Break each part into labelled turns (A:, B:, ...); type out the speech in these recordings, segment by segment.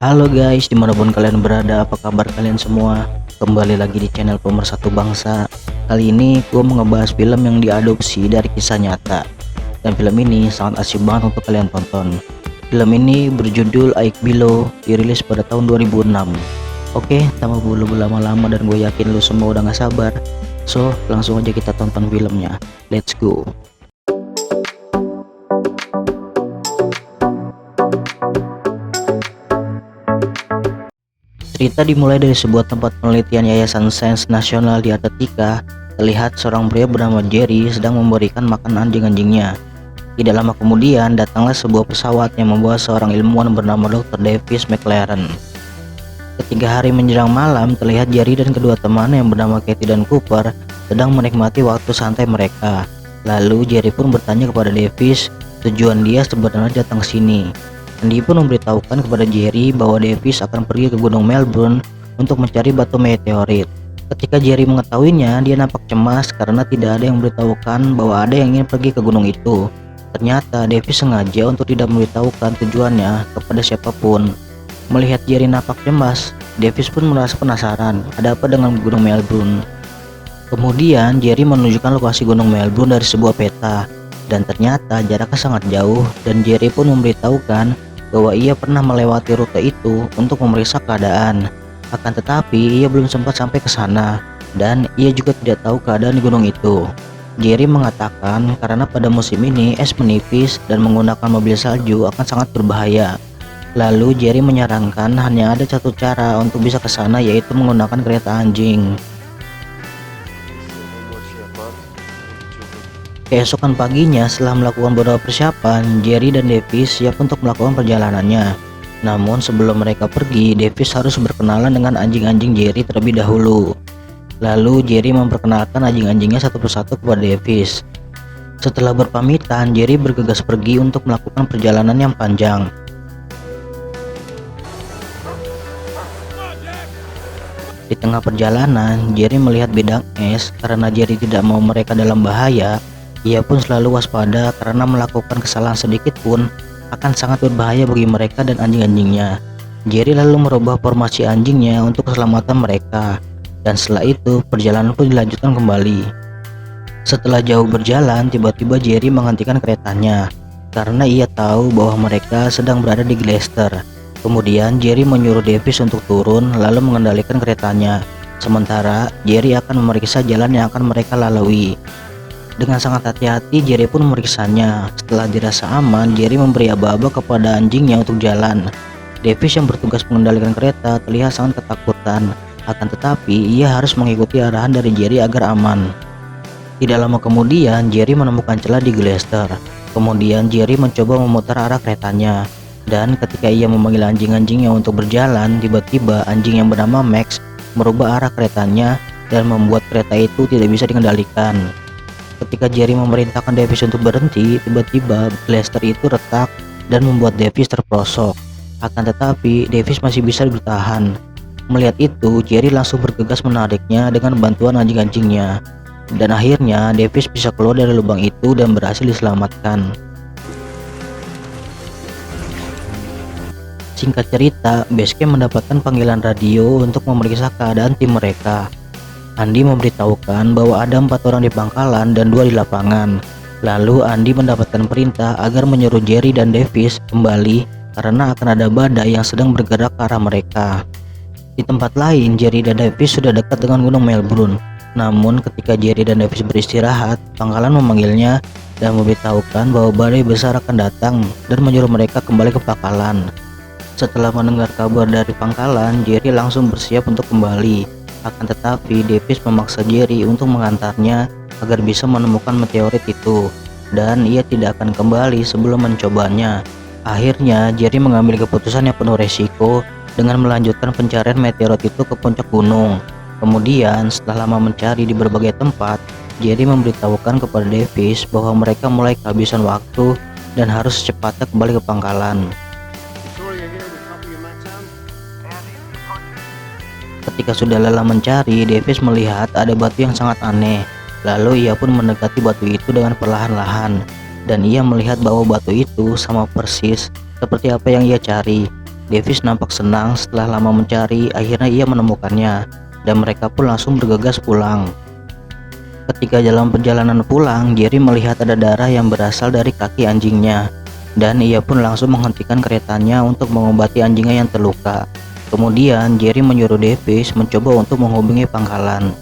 A: Halo guys, dimanapun kalian berada, apa kabar kalian semua? Kembali lagi di channel Pemersatu Bangsa. Kali ini gue mau ngebahas film yang diadopsi dari kisah nyata. Dan film ini sangat asik banget untuk kalian tonton. Film ini berjudul Aik Bilo, dirilis pada tahun 2006. Oke, tanpa perlu berlama-lama dan gue yakin lu semua udah gak sabar. So, langsung aja kita tonton filmnya. Let's go. Cerita dimulai dari sebuah tempat penelitian Yayasan Sains Nasional di Antartika. Terlihat seorang pria bernama Jerry sedang memberikan makan anjing-anjingnya. Tidak lama kemudian datanglah sebuah pesawat yang membawa seorang ilmuwan bernama Dr. Davis McLaren. Ketika hari menjelang malam, terlihat Jerry dan kedua temannya yang bernama Katie dan Cooper sedang menikmati waktu santai mereka. Lalu Jerry pun bertanya kepada Davis tujuan dia sebenarnya datang ke sini. Andy pun memberitahukan kepada Jerry bahwa Davis akan pergi ke Gunung Melbourne untuk mencari batu meteorit. Ketika Jerry mengetahuinya, dia nampak cemas karena tidak ada yang memberitahukan bahwa ada yang ingin pergi ke gunung itu. Ternyata Davis sengaja untuk tidak memberitahukan tujuannya kepada siapapun. Melihat Jerry nampak cemas, Davis pun merasa penasaran ada apa dengan Gunung Melbourne. Kemudian Jerry menunjukkan lokasi Gunung Melbourne dari sebuah peta, dan ternyata jaraknya sangat jauh, dan Jerry pun memberitahukan bahwa ia pernah melewati rute itu untuk memeriksa keadaan. Akan tetapi ia belum sempat sampai ke sana, dan ia juga tidak tahu keadaan di gunung itu. Jerry mengatakan karena pada musim ini es menipis dan menggunakan mobil salju akan sangat berbahaya. Lalu Jerry menyarankan hanya ada satu cara untuk bisa ke sana, yaitu menggunakan kereta anjing. Keesokan paginya, setelah melakukan beberapa persiapan, Jerry dan Davis siap untuk melakukan perjalanannya. Namun sebelum mereka pergi, Davis harus berkenalan dengan anjing-anjing Jerry terlebih dahulu. Lalu Jerry memperkenalkan anjing-anjingnya satu persatu kepada Davis. Setelah berpamitan, Jerry bergegas pergi untuk melakukan perjalanan yang panjang. Di tengah perjalanan, Jerry melihat bidang es. Karena Jerry tidak mau mereka dalam bahaya, ia pun selalu waspada karena melakukan kesalahan sedikit pun akan sangat berbahaya bagi mereka dan anjing-anjingnya. Jerry lalu merubah formasi anjingnya untuk keselamatan mereka, dan setelah itu perjalanan pun dilanjutkan kembali. Setelah jauh berjalan, tiba-tiba Jerry menghentikan keretanya karena ia tahu bahwa mereka sedang berada di Gloucester. Kemudian Jerry menyuruh Davis untuk turun lalu mengendalikan keretanya, sementara Jerry akan memeriksa jalan yang akan mereka lalui. Dengan sangat hati-hati, Jerry pun memeriksanya. Setelah dirasa aman, Jerry memberi aba-aba kepada anjingnya untuk jalan. Davis yang bertugas mengendalikan kereta terlihat sangat ketakutan. Akan tetapi, ia harus mengikuti arahan dari Jerry agar aman. Tidak lama kemudian, Jerry menemukan celah di Gloucester. Kemudian Jerry mencoba memutar arah keretanya. Dan ketika ia memanggil anjing-anjingnya untuk berjalan, tiba-tiba anjing yang bernama Max merubah arah keretanya dan membuat kereta itu tidak bisa dikendalikan. Ketika Jerry memerintahkan Davis untuk berhenti, tiba-tiba Gloucester itu retak dan membuat Davis terperosok. Akan tetapi, Davis masih bisa bertahan. Melihat itu, Jerry langsung bergegas menariknya dengan bantuan anjing-anjingnya. Dan akhirnya, Davis bisa keluar dari lubang itu dan berhasil diselamatkan. Singkat cerita, Basecamp mendapatkan panggilan radio untuk memeriksa keadaan tim mereka. Andy memberitahukan bahwa ada 4 orang di pangkalan dan 2 di lapangan. Lalu Andy mendapatkan perintah agar menyuruh Jerry dan Davis kembali karena akan ada badai yang sedang bergerak ke arah mereka. Di tempat lain, Jerry dan Davis sudah dekat dengan Gunung Melbourne. Namun ketika Jerry dan Davis beristirahat, pangkalan memanggilnya dan memberitahukan bahwa badai besar akan datang dan menyuruh mereka kembali ke pangkalan. Setelah mendengar kabar dari pangkalan, Jerry langsung bersiap untuk kembali. Akan tetapi Davis memaksa Jerry untuk mengantarnya agar bisa menemukan meteorit itu, dan ia tidak akan kembali sebelum mencobanya. Akhirnya Jerry mengambil keputusan yang penuh resiko dengan melanjutkan pencarian meteorit itu ke puncak gunung. Kemudian setelah lama mencari di berbagai tempat, Jerry memberitahukan kepada Davis bahwa mereka mulai kehabisan waktu dan harus secepatnya kembali ke pangkalan. Ketika sudah lelah mencari, Davis melihat ada batu yang sangat aneh. Lalu ia pun mendekati batu itu dengan perlahan-lahan, dan ia melihat bahwa batu itu sama persis seperti apa yang ia cari. Davis nampak senang setelah lama mencari, akhirnya ia menemukannya, dan mereka pun langsung bergegas pulang. Ketika dalam perjalanan pulang, Jerry melihat ada darah yang berasal dari kaki anjingnya, dan ia pun langsung menghentikan keretanya untuk mengobati anjingnya yang terluka. Kemudian Jerry menyuruh Davis mencoba untuk menghubungi pangkalan.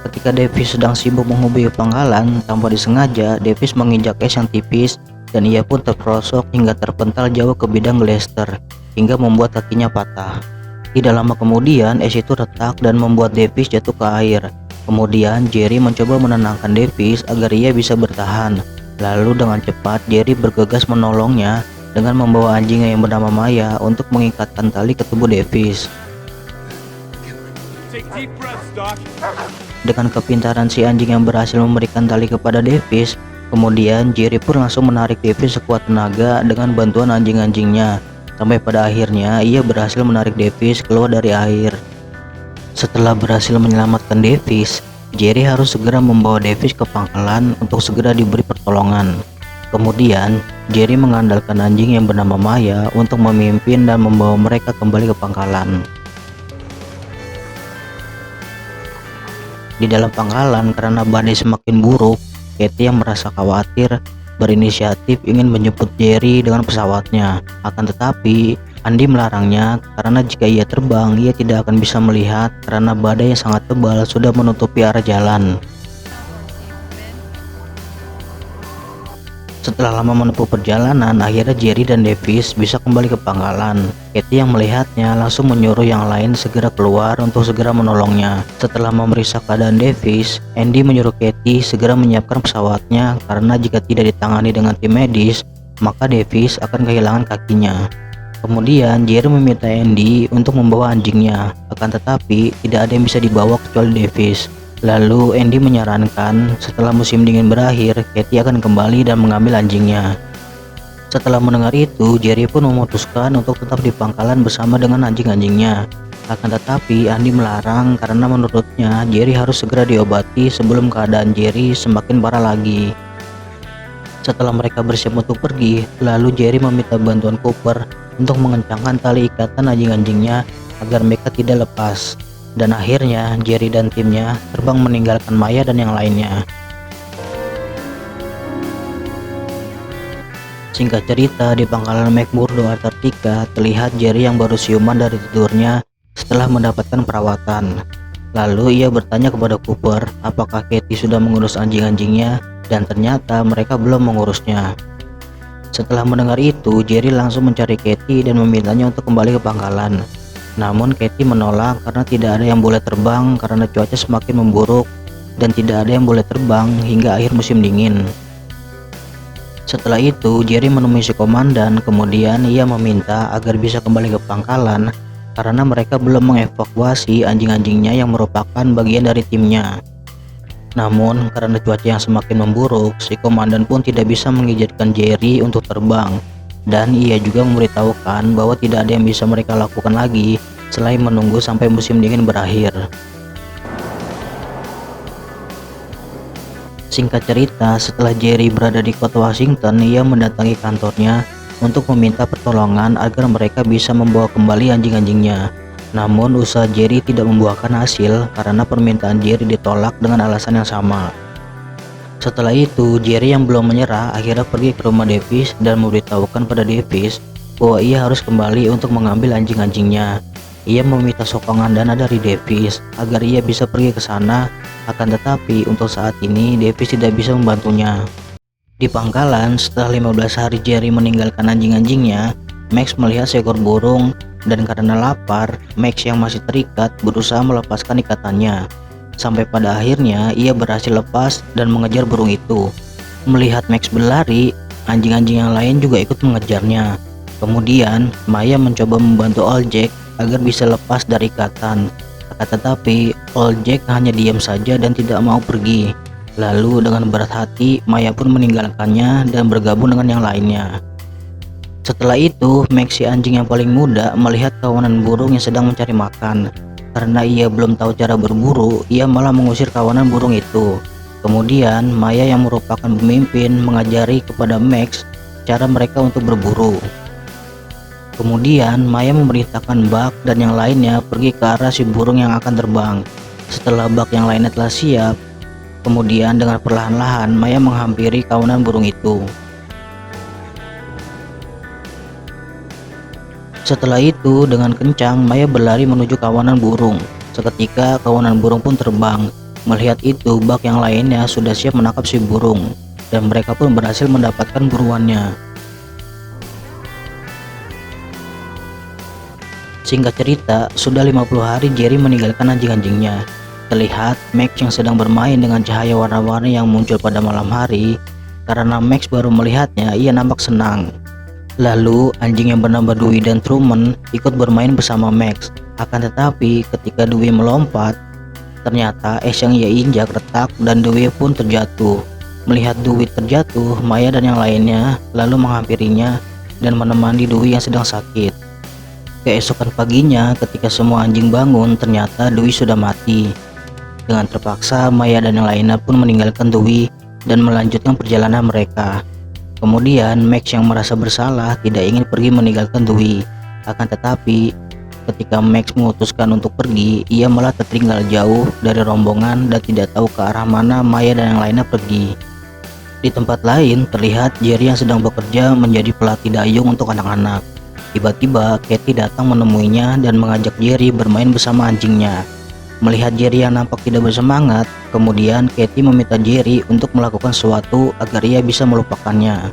A: Ketika Davis sedang sibuk menghubungi pangkalan, tanpa disengaja Davis menginjak es yang tipis, dan ia pun terperosok hingga terpental jauh ke bidang Lester, hingga membuat kakinya patah. Tidak lama kemudian es itu retak dan membuat Davis jatuh ke air. Kemudian Jerry mencoba menenangkan Davis agar ia bisa bertahan. Lalu dengan cepat Jerry bergegas menolongnya dengan membawa anjingnya yang bernama Maya untuk mengikatkan tali ke tubuh Davis. Dengan kepintaran si anjing yang berhasil memberikan tali kepada Davis, kemudian Jerry pun langsung menarik Davis sekuat tenaga dengan bantuan anjing-anjingnya, sampai pada akhirnya ia berhasil menarik Davis keluar dari air. Setelah berhasil menyelamatkan Davis, Jerry harus segera membawa Davis ke pangkalan untuk segera diberi pertolongan. Kemudian, Jerry mengandalkan anjing yang bernama Maya untuk memimpin dan membawa mereka kembali ke pangkalan. Di dalam pangkalan, karena badai semakin buruk, Katie yang merasa khawatir berinisiatif ingin menjemput Jerry dengan pesawatnya. Akan tetapi, Andy melarangnya karena jika ia terbang, ia tidak akan bisa melihat karena badai yang sangat tebal sudah menutupi arah jalan. Setelah lama menempuh perjalanan, akhirnya Jerry dan Davis bisa kembali ke pangkalan. Katie yang melihatnya langsung menyuruh yang lain segera keluar untuk segera menolongnya. Setelah memeriksa keadaan Davis, Andy menyuruh Katie segera menyiapkan pesawatnya karena jika tidak ditangani dengan tim medis, maka Davis akan kehilangan kakinya. Kemudian Jerry meminta Andy untuk membawa anjingnya, akan tetapi tidak ada yang bisa dibawa kecuali Davis. Lalu Andy menyarankan setelah musim dingin berakhir, Katie akan kembali dan mengambil anjingnya. Setelah mendengar itu, Jerry pun memutuskan untuk tetap di pangkalan bersama dengan anjing-anjingnya. Akan tetapi Andy melarang karena menurutnya Jerry harus segera diobati sebelum keadaan Jerry semakin parah lagi. Setelah mereka bersiap untuk pergi, lalu Jerry meminta bantuan Cooper untuk mengencangkan tali ikatan anjing-anjingnya agar mereka tidak lepas. Dan akhirnya Jerry dan timnya terbang meninggalkan Maya dan yang lainnya. Singkat cerita, di pangkalan McMurdo, Antartika, terlihat Jerry yang baru siuman dari tidurnya setelah mendapatkan perawatan. Lalu ia bertanya kepada Cooper apakah Katie sudah mengurus anjing-anjingnya, dan ternyata mereka belum mengurusnya. Setelah mendengar itu, Jerry langsung mencari Katie dan memintanya untuk kembali ke pangkalan. Namun Katie menolak karena tidak ada yang boleh terbang karena cuaca semakin memburuk dan tidak ada yang boleh terbang hingga akhir musim dingin. Setelah itu Jerry menemui si komandan, kemudian ia meminta agar bisa kembali ke pangkalan karena mereka belum mengevakuasi anjing-anjingnya yang merupakan bagian dari timnya. Namun karena cuaca yang semakin memburuk, si komandan pun tidak bisa mengizinkan Jerry untuk terbang. Dan ia juga memberitahukan bahwa tidak ada yang bisa mereka lakukan lagi selain menunggu sampai musim dingin berakhir. Singkat cerita, setelah Jerry berada di kota Washington, ia mendatangi kantornya untuk meminta pertolongan agar mereka bisa membawa kembali anjing-anjingnya. Namun usaha Jerry tidak membuahkan hasil karena permintaan Jerry ditolak dengan alasan yang sama. Setelah itu, Jerry yang belum menyerah akhirnya pergi ke rumah Davis dan memberitahukan pada Davis bahwa ia harus kembali untuk mengambil anjing-anjingnya. Ia meminta sokongan dana dari Davis agar ia bisa pergi ke sana, akan tetapi untuk saat ini Davis tidak bisa membantunya. Di pangkalan, setelah 15 hari Jerry meninggalkan anjing-anjingnya, Max melihat seekor burung dan karena lapar, Max yang masih terikat berusaha melepaskan ikatannya. Sampai pada akhirnya ia berhasil lepas dan mengejar burung itu. Melihat Max berlari, anjing-anjing yang lain juga ikut mengejarnya. Kemudian Maya mencoba membantu Old Jack agar bisa lepas dari ikatan. Akan tetapi Old Jack hanya diam saja dan tidak mau pergi. Lalu dengan berat hati Maya pun meninggalkannya dan bergabung dengan yang lainnya. Setelah itu Max, si anjing yang paling muda, melihat kawanan burung yang sedang mencari makan. Karena ia belum tahu cara berburu, ia malah mengusir kawanan burung itu. Kemudian Maya yang merupakan pemimpin mengajari kepada Max cara mereka untuk berburu. Kemudian Maya memerintahkan Buck dan yang lainnya pergi ke arah si burung yang akan terbang. Setelah Buck yang lainnya telah siap, kemudian dengan perlahan-lahan Maya menghampiri kawanan burung itu. Setelah itu dengan kencang Maya berlari menuju kawanan burung. Seketika kawanan burung pun terbang. Melihat itu Buck yang lainnya sudah siap menangkap si burung, dan mereka pun berhasil mendapatkan buruannya. Singkat cerita, sudah 50 hari Jerry meninggalkan anjing-anjingnya. Terlihat Max yang sedang bermain dengan cahaya warna-warni yang muncul pada malam hari. Karena Max baru melihatnya, ia nampak senang. Lalu anjing yang bernama Dewey dan Truman ikut bermain bersama Max. Akan tetapi ketika Dewey melompat, ternyata es yang ia injak retak dan Dewey pun terjatuh. Melihat Dewey terjatuh, Maya dan yang lainnya lalu menghampirinya dan menemani Dewey yang sedang sakit. Keesokan paginya ketika semua anjing bangun, ternyata Dewey sudah mati. Dengan terpaksa Maya dan yang lainnya pun meninggalkan Dewey dan melanjutkan perjalanan mereka. Kemudian Max yang merasa bersalah tidak ingin pergi meninggalkan Dewey. Akan tetapi ketika Max memutuskan untuk pergi, ia malah tertinggal jauh dari rombongan dan tidak tahu ke arah mana Maya dan yang lainnya pergi. Di tempat lain terlihat Jerry yang sedang bekerja menjadi pelatih dayung untuk anak-anak. Tiba-tiba Katie datang menemuinya dan mengajak Jerry bermain bersama anjingnya. Melihat Jerry yang nampak tidak bersemangat, kemudian Katie meminta Jerry untuk melakukan sesuatu agar ia bisa melupakannya.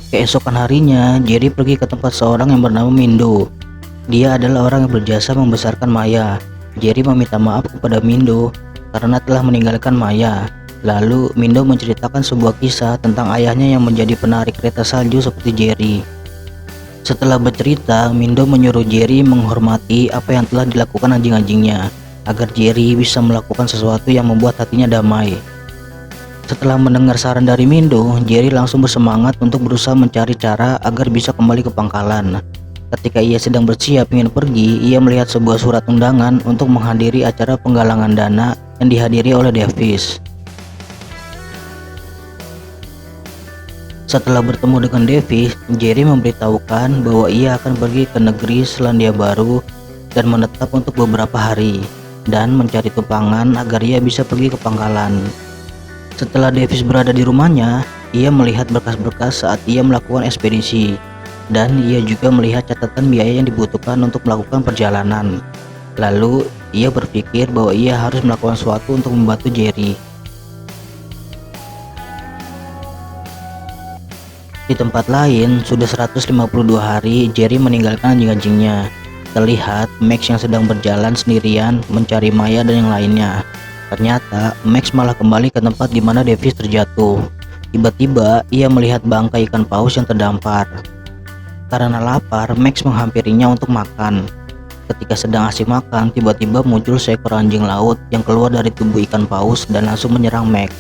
A: Keesokan harinya, Jerry pergi ke tempat seorang yang bernama Mindo. Dia adalah orang yang berjasa membesarkan Maya. Jerry meminta maaf kepada Mindo karena telah meninggalkan Maya. Lalu Mindo menceritakan sebuah kisah tentang ayahnya yang menjadi penarik kereta salju seperti Jerry. Setelah bercerita, Mindo menyuruh Jerry menghormati apa yang telah dilakukan anjing-anjingnya, agar Jerry bisa melakukan sesuatu yang membuat hatinya damai. Setelah mendengar saran dari Mindo, Jerry langsung bersemangat untuk berusaha mencari cara agar bisa kembali ke pangkalan. Ketika ia sedang bersiap ingin pergi, ia melihat sebuah surat undangan untuk menghadiri acara penggalangan dana yang dihadiri oleh Davis. Setelah bertemu dengan Davis, Jerry memberitahukan bahwa ia akan pergi ke negeri Selandia Baru dan menetap untuk beberapa hari dan mencari tumpangan agar ia bisa pergi ke pangkalan. Setelah Davis berada di rumahnya, ia melihat berkas-berkas saat ia melakukan ekspedisi, dan ia juga melihat catatan biaya yang dibutuhkan untuk melakukan perjalanan. Lalu ia berpikir bahwa ia harus melakukan sesuatu untuk membantu Jerry. Di tempat lain, sudah 152 hari Jerry meninggalkan anjing-anjingnya. Terlihat Max yang sedang berjalan sendirian mencari Maya dan yang lainnya. Ternyata Max malah kembali ke tempat di mana Davis terjatuh. Tiba-tiba ia melihat bangkai ikan paus yang terdampar. Karena lapar, Max menghampirinya untuk makan. Ketika sedang asik makan, tiba-tiba muncul seekor anjing laut yang keluar dari tubuh ikan paus dan langsung menyerang Max.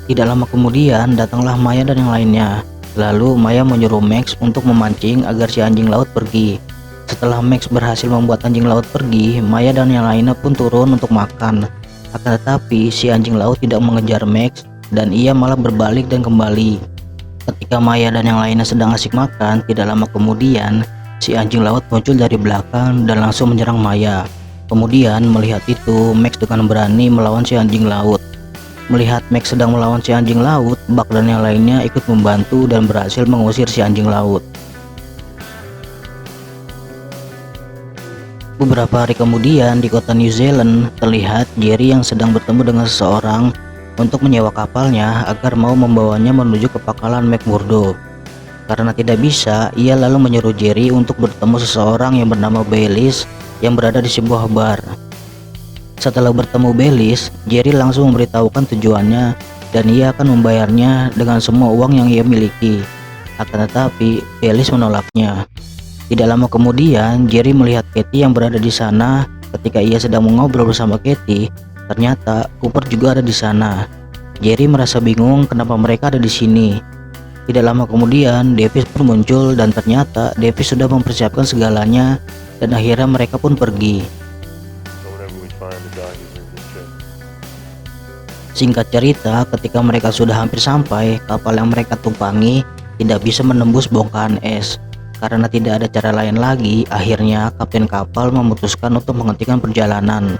A: Tidak lama kemudian datanglah Maya dan yang lainnya. Lalu Maya menyuruh Max untuk memancing agar si anjing laut pergi. Setelah Max berhasil membuat anjing laut pergi, Maya dan yang lainnya pun turun untuk makan. Akan tetapi si anjing laut tidak mengejar Max dan ia malah berbalik dan kembali. Ketika Maya dan yang lainnya sedang asik makan, tidak lama kemudian si anjing laut muncul dari belakang dan langsung menyerang Maya. Kemudian melihat itu, Max dengan berani melawan si anjing laut. Melihat Max sedang melawan si anjing laut, Buck dan yang lainnya ikut membantu dan berhasil mengusir si anjing laut. Beberapa hari kemudian di kota New Zealand, terlihat Jerry yang sedang bertemu dengan seseorang untuk menyewa kapalnya agar mau membawanya menuju ke pangkalan McMurdo. Karena tidak bisa, ia lalu menyuruh Jerry untuk bertemu seseorang yang bernama Baylis yang berada di sebuah bar. Setelah bertemu Baylis, Jerry langsung memberitahukan tujuannya dan ia akan membayarnya dengan semua uang yang ia miliki. Akan tetapi, Baylis menolaknya. Tidak lama kemudian, Jerry melihat Katie yang berada di sana. Ketika ia sedang mengobrol bersama Katie, ternyata Cooper juga ada di sana. Jerry merasa bingung kenapa mereka ada di sini. Tidak lama kemudian, Davis pun muncul dan ternyata Davis sudah mempersiapkan segalanya dan akhirnya mereka pun pergi. Singkat cerita, ketika mereka sudah hampir sampai, kapal yang mereka tumpangi tidak bisa menembus bongkahan es. Karena tidak ada cara lain lagi, akhirnya kapten kapal memutuskan untuk menghentikan perjalanan.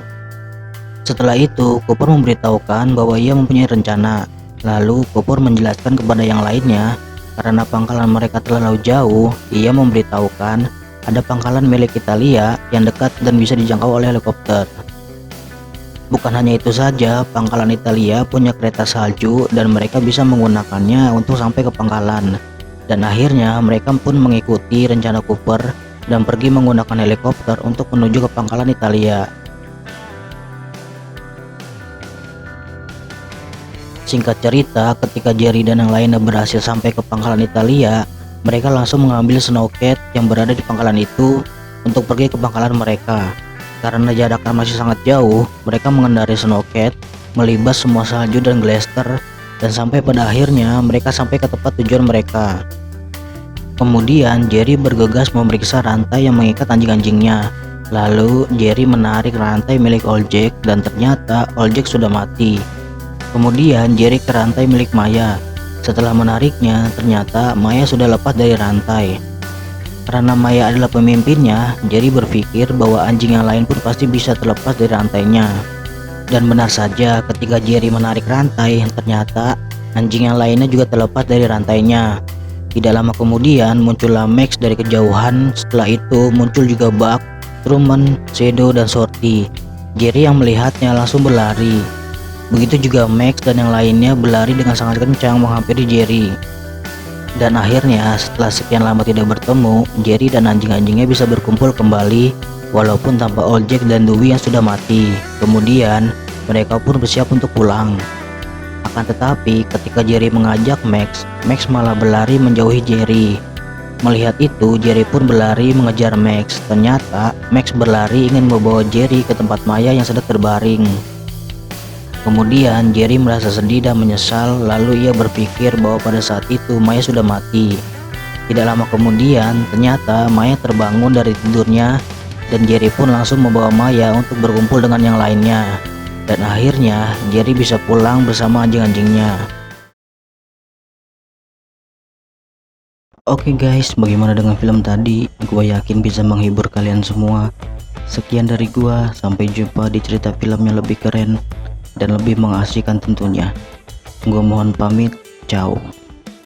A: Setelah itu, Cooper memberitahukan bahwa ia mempunyai rencana. Lalu Cooper menjelaskan kepada yang lainnya, karena pangkalan mereka terlalu jauh, ia memberitahukan ada pangkalan milik Italia yang dekat dan bisa dijangkau oleh helikopter. Bukan hanya itu saja, pangkalan Italia punya kereta salju dan mereka bisa menggunakannya untuk sampai ke pangkalan. Dan akhirnya mereka pun mengikuti rencana Cooper dan pergi menggunakan helikopter untuk menuju ke pangkalan Italia. Singkat cerita, ketika Jerry dan yang lainnya berhasil sampai ke pangkalan Italia, mereka langsung mengambil Snowcat yang berada di pangkalan itu untuk pergi ke pangkalan mereka. Karena jaraknya masih sangat jauh, mereka mengendarai Snowcat, melibas semua salju dan glacier, dan sampai pada akhirnya mereka sampai ke tempat tujuan mereka. Kemudian Jerry bergegas memeriksa rantai yang mengikat anjing-anjingnya. Lalu Jerry menarik rantai milik Oljek dan ternyata Oljek sudah mati. Kemudian Jerry ke rantai milik Maya. Setelah menariknya, ternyata Maya sudah lepas dari rantai. Karena Maya adalah pemimpinnya, Jerry berpikir bahwa anjing yang lain pun pasti bisa terlepas dari rantainya. Dan benar saja, ketika Jerry menarik rantai, ternyata anjing yang lainnya juga terlepas dari rantainya. Tidak lama kemudian muncullah Max dari kejauhan. Setelah itu muncul juga Buck, Truman, Shadow, dan Shorty. Jerry yang melihatnya langsung berlari. Begitu juga Max dan yang lainnya berlari dengan sangat kencang menghampiri Jerry. Dan akhirnya setelah sekian lama tidak bertemu, Jerry dan anjing-anjingnya bisa berkumpul kembali walaupun tanpa Oljek dan Dewey yang sudah mati. Kemudian mereka pun bersiap untuk pulang. Akan tetapi ketika Jerry mengajak Max malah berlari menjauhi Jerry. Melihat itu, Jerry pun berlari mengejar Max. Ternyata Max berlari ingin membawa Jerry ke tempat Maya yang sedang terbaring. Kemudian Jerry merasa sedih dan menyesal, lalu ia berpikir bahwa pada saat itu Maya sudah mati. Tidak lama kemudian, ternyata Maya terbangun dari tidurnya dan Jerry pun langsung membawa Maya untuk berkumpul dengan yang lainnya. Dan akhirnya Jerry bisa pulang bersama anjing-anjingnya. Oke guys, bagaimana dengan film tadi? Gua yakin bisa menghibur kalian semua. Sekian dari gua, sampai jumpa di cerita film yang lebih keren dan lebih mengasihkan tentunya. Gua mohon pamit, ciao.